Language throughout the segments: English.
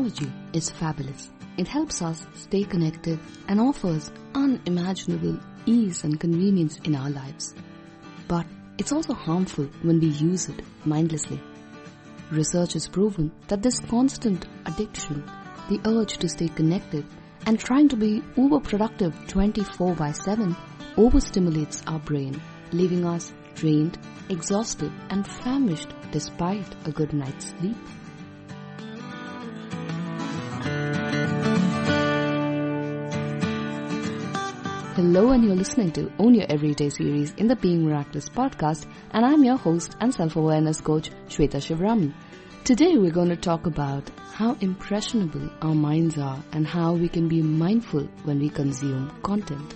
technology is fabulous. It helps us stay connected and offers unimaginable ease and convenience in our lives. But it's also harmful when we use it mindlessly. Research has proven that this constant addiction, the urge to stay connected and trying to be uber-productive 24/7 overstimulates our brain, leaving us drained, exhausted and famished despite a good night's sleep. Hello, and you're listening to Own Your Everyday series in the Being Miraculous podcast, and I'm your host and self-awareness coach, Shweta Shivraman. Today we're going to talk about how impressionable our minds are and how we can be mindful when we consume content.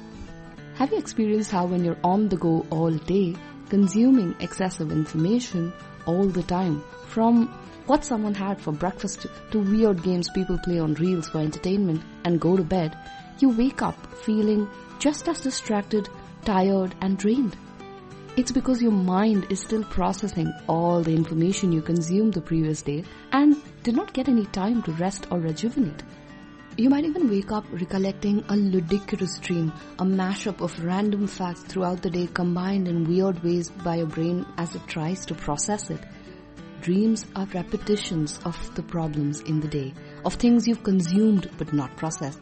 Have you experienced how when you're on the go all day, consuming excessive information all the time, from what someone had for breakfast to weird games people play on reels for entertainment and go to bed, you wake up feeling just as distracted, tired and drained? It's because your mind is still processing all the information you consumed the previous day and did not get any time to rest or rejuvenate. You might even wake up recollecting a ludicrous dream, a mashup of random facts throughout the day combined in weird ways by your brain as it tries to process it. Dreams are repetitions of the problems in the day, of things you've consumed but not processed.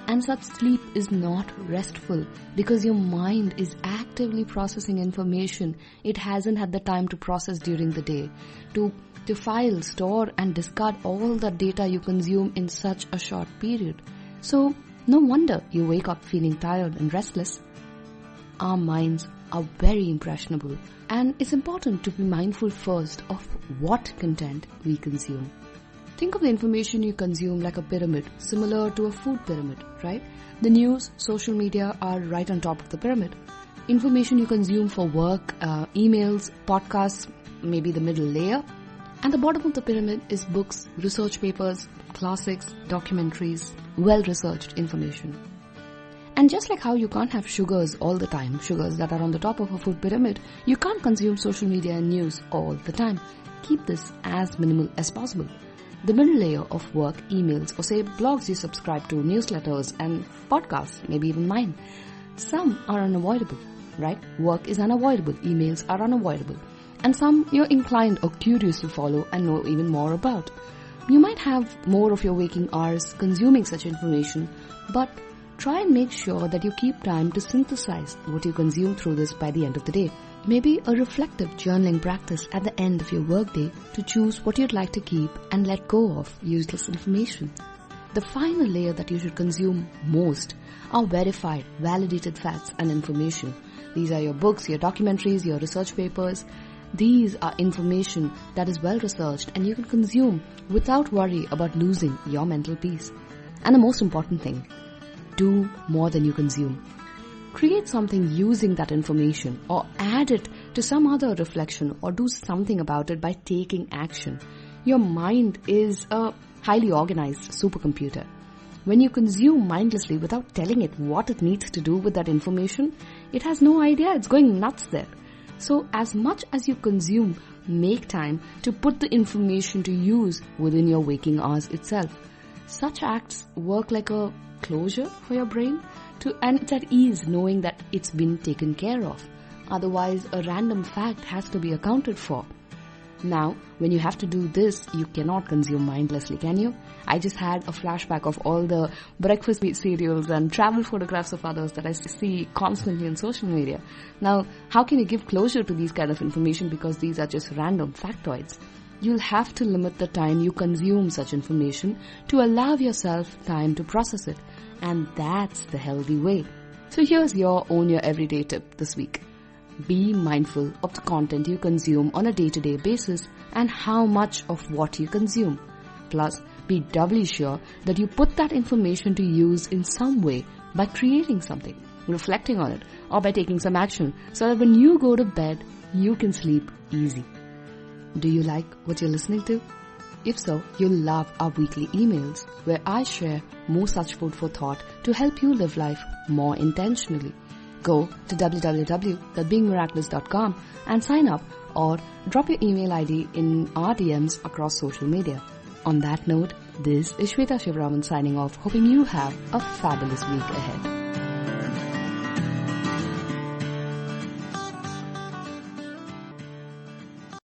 And such sleep is not restful because your mind is actively processing information it hasn't had the time to process during the day, to file, store and discard all the data you consume in such a short period. So, no wonder you wake up feeling tired and restless. Our minds are very impressionable, and it's important to be mindful first of what content we consume. Think of the information you consume like a pyramid, similar to a food pyramid, right? The news, social media are right on top of the pyramid. Information you consume for work, emails, podcasts, maybe the middle layer. And the bottom of the pyramid is books, research papers, classics, documentaries, well-researched information. And just like how you can't have sugars all the time, sugars that are on the top of a food pyramid, you can't consume social media and news all the time. Keep this as minimal as possible. The middle layer of work, emails, or say blogs you subscribe to, newsletters and podcasts, maybe even mine. Some are unavoidable, right? Work is unavoidable, emails are unavoidable. And some you're inclined or curious to follow and know even more about. You might have more of your waking hours consuming such information, but try and make sure that you keep time to synthesize what you consume through this by the end of the day. Maybe a reflective journaling practice at the end of your workday to choose what you'd like to keep and let go of useless information. The final layer that you should consume most are verified, validated facts and information. These are your books, your documentaries, your research papers. These are information that is well researched and you can consume without worry about losing your mental peace. And the most important thing, do more than you consume. Create something using that information or add it to some other reflection or do something about it by taking action. Your mind is a highly organized supercomputer. When you consume mindlessly without telling it what it needs to do with that information, it has no idea, it's going nuts there. So as much as you consume, make time to put the information to use within your waking hours itself. Such acts work like a closure for your brain, and it's at ease knowing that it's been taken care of. Otherwise, a random fact has to be accounted for. Now, when you have to do this, you cannot consume mindlessly, can you? I just had a flashback of all the breakfast cereals and travel photographs of others that I see constantly on social media. Now, how can you give closure to these kind of information because these are just random factoids? You'll have to limit the time you consume such information to allow yourself time to process it. And that's the healthy way. So here's your Own Your Everyday tip this week. Be mindful of the content you consume on a day-to-day basis and how much of what you consume. Plus, be doubly sure that you put that information to use in some way by creating something, reflecting on it, or by taking some action so that when you go to bed, you can sleep easy. Do you like what you're listening to? If so, you'll love our weekly emails where I share more such food for thought to help you live life more intentionally. Go to www.beingmiraculous.com and sign up or drop your email ID in our DMs across social media. On that note, This is Shweta Shivraman signing off, hoping you have a fabulous week ahead.